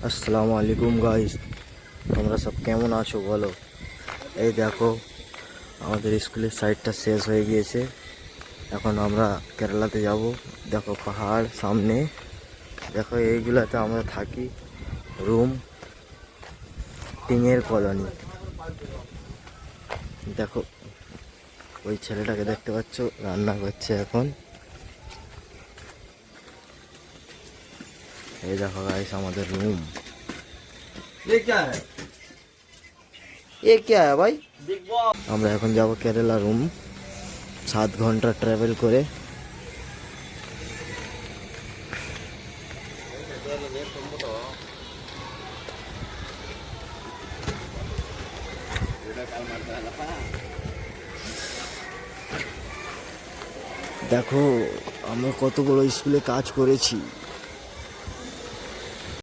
আসসালামু আলাইকুম গাইস, তোমরা সব কেমন আছো বলো। এই দেখো, আমাদের স্কুলের সাইডটা শেষ হয়ে গিয়েছে। এখন আমরা কেরালাতে যাব। দেখো পাহাড় সামনে, দেখো এইগুলাতে আমরা থাকি। রুম, টিঙের কলোনি। দেখো ওই ছেলেটাকে দেখতে পাচ্ছ, রান্না করছে এখন। এই দেখো গাইস আমাদের রুম। এ क्या है ভাই? আমরা এখন যাব কেরালা রুম, 7 ঘন্টা ট্রাভেল করে। দেখো আমরা কত বড় স্কুলে কাজ করেছি।